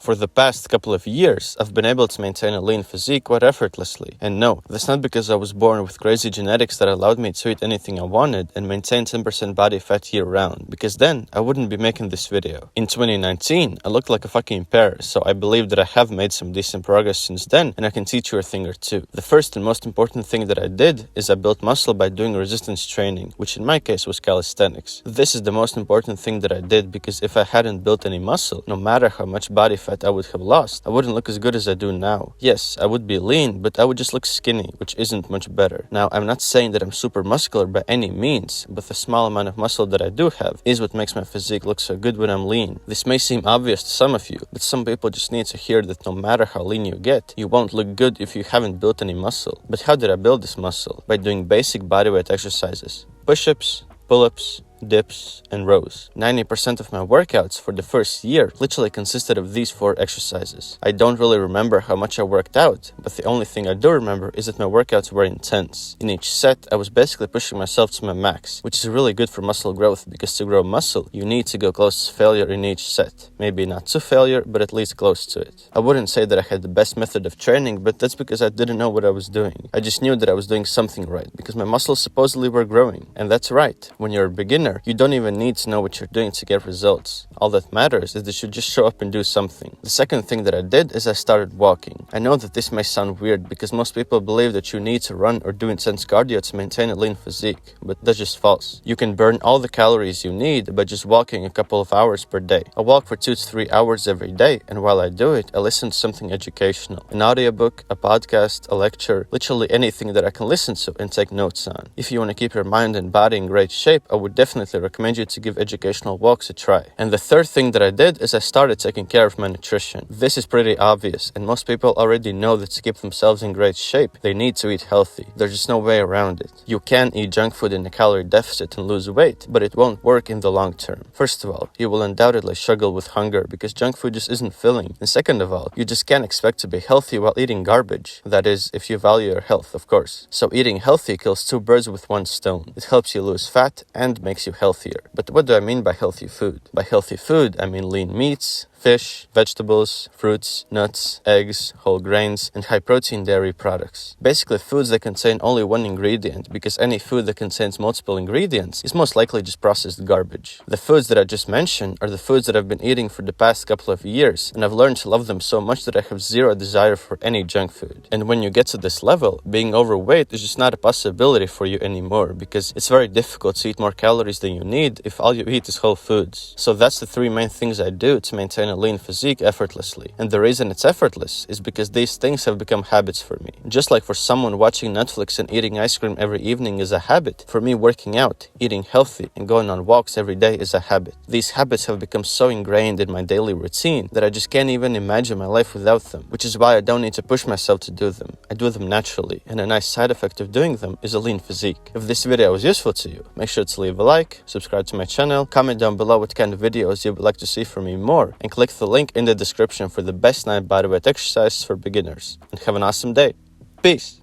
For the past couple of years, I've been able to maintain a lean physique quite effortlessly. And no, that's not because I was born with crazy genetics that allowed me to eat anything I wanted and maintain 10% body fat year-round, because then I wouldn't be making this video. In 2019, I looked like a fucking pear, so I believe that I have made some decent progress since then, and I can teach you a thing or two. The first and most important thing that I did is I built muscle by doing resistance training, which in my case was calisthenics. This is the most important thing that I did, because if I hadn't built any muscle, no matter how much body fat I would have lost, I wouldn't look as good as I do now. Yes, I would be lean, but I would just look skinny, which isn't much better. Now, I'm not saying that I'm super muscular by any means, but the small amount of muscle that I do have is what makes my physique look so good when I'm lean. This may seem obvious to some of you, but some people just need to hear that no matter how lean you get, you won't look good if you haven't built any muscle. But how did I build this muscle? By doing basic bodyweight exercises. Push-ups, pull-ups, dips, and rows. 90% of my workouts for the first year literally consisted of these 4 exercises. I don't really remember how much I worked out, but the only thing I do remember is that my workouts were intense. In each set, I was basically pushing myself to my max, which is really good for muscle growth, because to grow muscle, you need to go close to failure in each set. Maybe not to failure, but at least close to it. I wouldn't say that I had the best method of training, but that's because I didn't know what I was doing. I just knew that I was doing something right, because my muscles supposedly were growing. And that's right. When you're a beginner, you don't even need to know what you're doing to get results. All that matters is that you just show up and do something. The second thing that I did is I started walking. I know that this may sound weird because most people believe that you need to run or do intense cardio to maintain a lean physique, but that's just false. You can burn all the calories you need by just walking a couple of hours per day. I walk for 2 to 3 hours every day, and while I do it, I listen to something educational. An audiobook, a podcast, a lecture, literally anything that I can listen to and take notes on. If you want to keep your mind and body in great shape, I would definitely recommend you to give educational walks a try. And the third thing that I did is I started taking care of my nutrition. This is pretty obvious, and most people already know that to keep themselves in great shape, they need to eat healthy. There's just no way around it. You can eat junk food in a calorie deficit and lose weight, but it won't work in the long term. First of all, you will undoubtedly struggle with hunger because junk food just isn't filling. And second of all, you just can't expect to be healthy while eating garbage. That is, if you value your health, of course. So eating healthy kills 2 birds with 1 stone. It helps you lose fat and makes you healthier. But what do I mean by healthy food? By healthy food, I mean lean meats, fish, vegetables, fruits, nuts, eggs, whole grains, and high-protein dairy products. Basically foods that contain only 1 ingredient, because any food that contains multiple ingredients is most likely just processed garbage. The foods that I just mentioned are the foods that I've been eating for the past couple of years, and I've learned to love them so much that I have zero desire for any junk food. And when you get to this level, being overweight is just not a possibility for you anymore, because it's very difficult to eat more calories than you need if all you eat is whole foods. So that's the 3 main things I do to maintain a lean physique effortlessly. And the reason it's effortless is because these things have become habits for me. Just like for someone watching Netflix and eating ice cream every evening is a habit, for me working out, eating healthy, and going on walks every day is a habit. These habits have become so ingrained in my daily routine that I just can't even imagine my life without them, which is why I don't need to push myself to do them. I do them naturally, and a nice side effect of doing them is a lean physique. If this video was useful to you, make sure to leave a like, subscribe to my channel, comment down below what kind of videos you would like to see from me more, and click the link in the description for the best 9 bodyweight exercises for beginners. And have an awesome day. Peace!